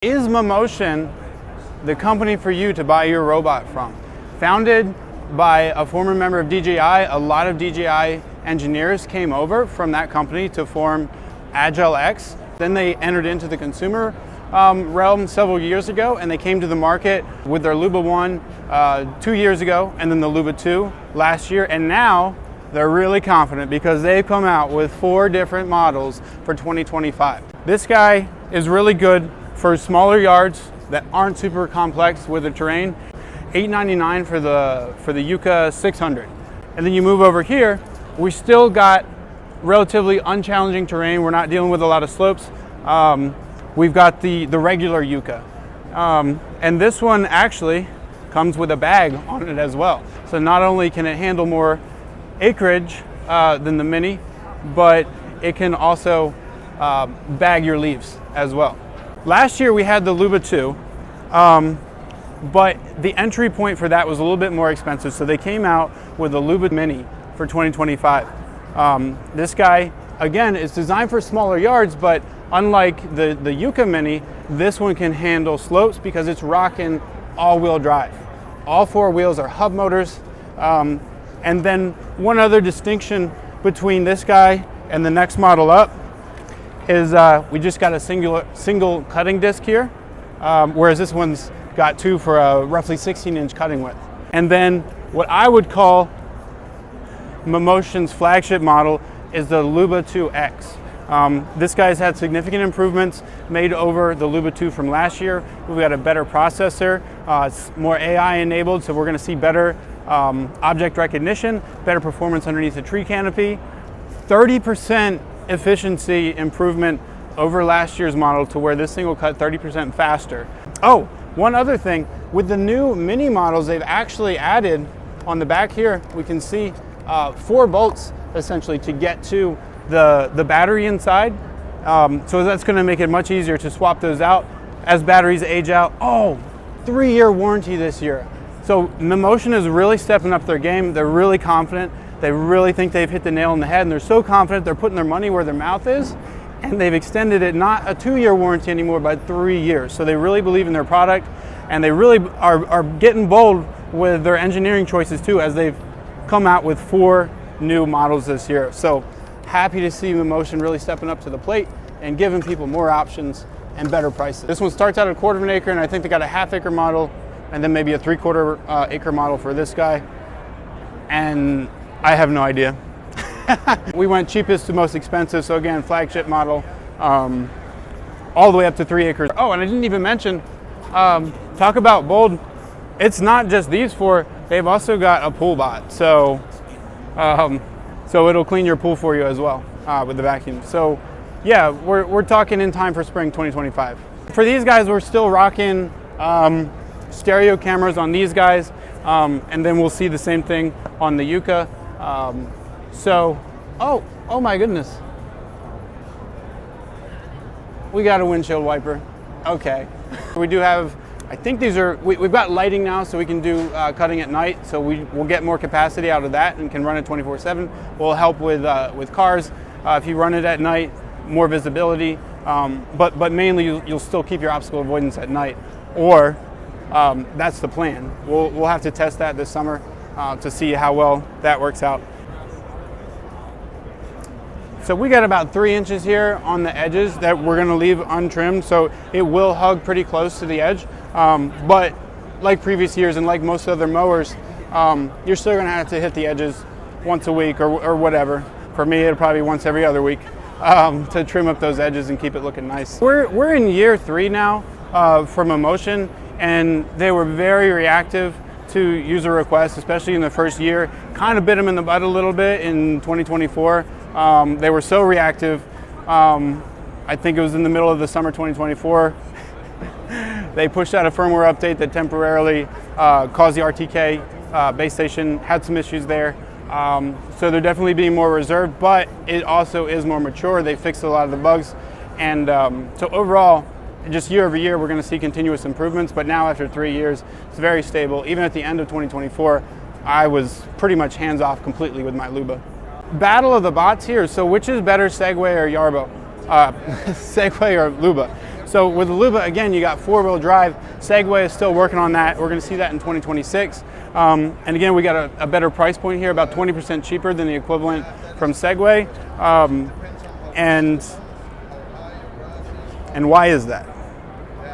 Is Mammotion the company for you to buy your robot from? Founded by a former member of DJI, a lot of DJI engineers came over from that company to form Agile X. Then they entered into the consumer realm several years ago, and they came to the market with their Luba 1 2 years ago, and then the Luba 2 last year, and now they're really confident because they've come out with 4 different models for 2025. This guy is really good for smaller yards that aren't super complex with the terrain. $899 for the Yuka 600. And then you move over here, we still got relatively unchallenging terrain. We're not dealing with a lot of slopes. We've got the regular Yuka. And this one actually comes with a bag on it as well. So not only can it handle more acreage than the Mini, but it can also bag your leaves as well. Last year we had the Luba 2, but the entry point for that was a little bit more expensive, so they came out with the Luba Mini for 2025. This guy, again, is designed for smaller yards, but unlike the Yuka Mini, this one can handle slopes because it's rocking all-wheel drive. All 4 wheels are hub motors, and then one other distinction between this guy and the next model up is we just got a single cutting disc here, whereas this one's got 2 for a roughly 16-inch cutting width. And then what I would call Mammotion's flagship model is the Luba 2X. This guy's had significant improvements made over the Luba 2 from last year. We've got a better processor, it's more AI enabled, so we're gonna see better object recognition, better performance underneath the tree canopy, 30% efficiency improvement over last year's model to where this thing will cut 30% faster. Oh, one other thing, with the new Mini models, they've actually added on the back here, we can see 4 bolts essentially to get to the battery inside. So that's gonna make it much easier to swap those out as batteries age out. Oh, 3-year warranty this year. So Mammotion is really stepping up their game. They're really confident. They really think they've hit the nail on the head, and they're so confident they're putting their money where their mouth is, and they've extended it not a 2-year warranty anymore, but 3 years. So they really believe in their product, and they really are getting bold with their engineering choices too, as they've come out with 4 new models this year. So happy to see Mammotion really stepping up to the plate and giving people more options and better prices. This one starts out at 1/4 of an acre, and I think they got a 1/2 acre model, and then maybe a 3/4 acre model for this guy. And I have no idea. We went cheapest to most expensive, so again, flagship model, all the way up to 3 acres. Oh, and I didn't even mention, talk about bold, it's not just these 4, they've also got a pool bot. So, so it'll clean your pool for you as well with the vacuum. So yeah, we're talking in time for spring 2025. For these guys, we're still rocking stereo cameras on these guys, and then we'll see the same thing on the Yuka. Oh my goodness. We got a windshield wiper. Okay. We do have, I think these are, we've got lighting now, so we can do cutting at night, so we'll get more capacity out of that and can run it 24/7. Will help with cars. If you run it at night, more visibility, but mainly you'll still keep your obstacle avoidance at night, or that's the plan. We'll have to test that this summer to see how well that works out. So we got about 3 inches here on the edges that we're gonna leave untrimmed, so it will hug pretty close to the edge. But like previous years and like most other mowers, you're still gonna have to hit the edges once a week or whatever. For me, it'll probably be once every other week to trim up those edges and keep it looking nice. We're in year 3 now for Mammotion, and they were very reactive to user requests, especially in the first year. Kind of bit them in the butt a little bit in 2024. They were so reactive. I think it was in the middle of the summer 2024. They pushed out a firmware update that temporarily caused the RTK base station, had some issues there. So they're definitely being more reserved, but it also is more mature. They fixed a lot of the bugs. And so overall, just year over year, we're going to see continuous improvements, but now after 3 years, it's very stable. Even at the end of 2024, I was pretty much hands off completely with my Luba. Battle of the bots here. So which is better, Segway or Yarbo? Segway or Luba? So with the Luba, again, you got 4-wheel drive. Segway is still working on that. We're going to see that in 2026. And again, we got a better price point here, about 20% cheaper than the equivalent from Segway. And why is that?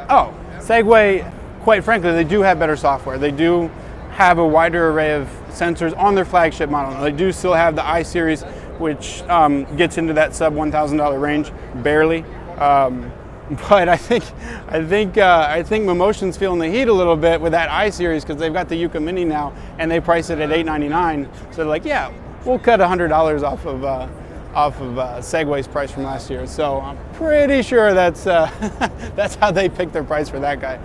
Oh, Segway, quite frankly, they do have better software. They do have a wider array of sensors on their flagship model. They do still have the I-Series, which gets into that sub $1,000 range, barely. But I think Mammotion's feeling the heat a little bit with that I-Series because they've got the Yuka Mini now and they price it at $899. So they're like, yeah, we'll cut $100 off of Segway's price from last year. So I'm pretty sure that's that's how they picked their price for that guy.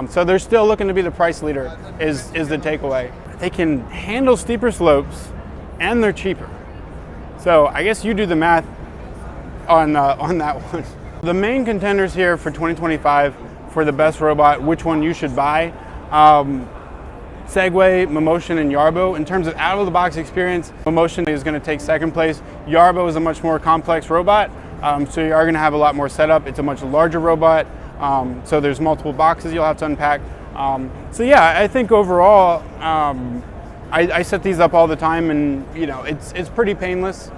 So they're still looking to be the price leader is the takeaway. They can handle steeper slopes and they're cheaper. So I guess you do the math on that one. The main contenders here for 2025 for the best robot, which one you should buy, Segway, Mammotion, and Yarbo. In terms of out-of-the-box experience, Mammotion is going to take second place. Yarbo is a much more complex robot, so you are going to have a lot more setup. It's a much larger robot, so there's multiple boxes you'll have to unpack. So yeah, I think overall, I set these up all the time, and you know, it's pretty painless.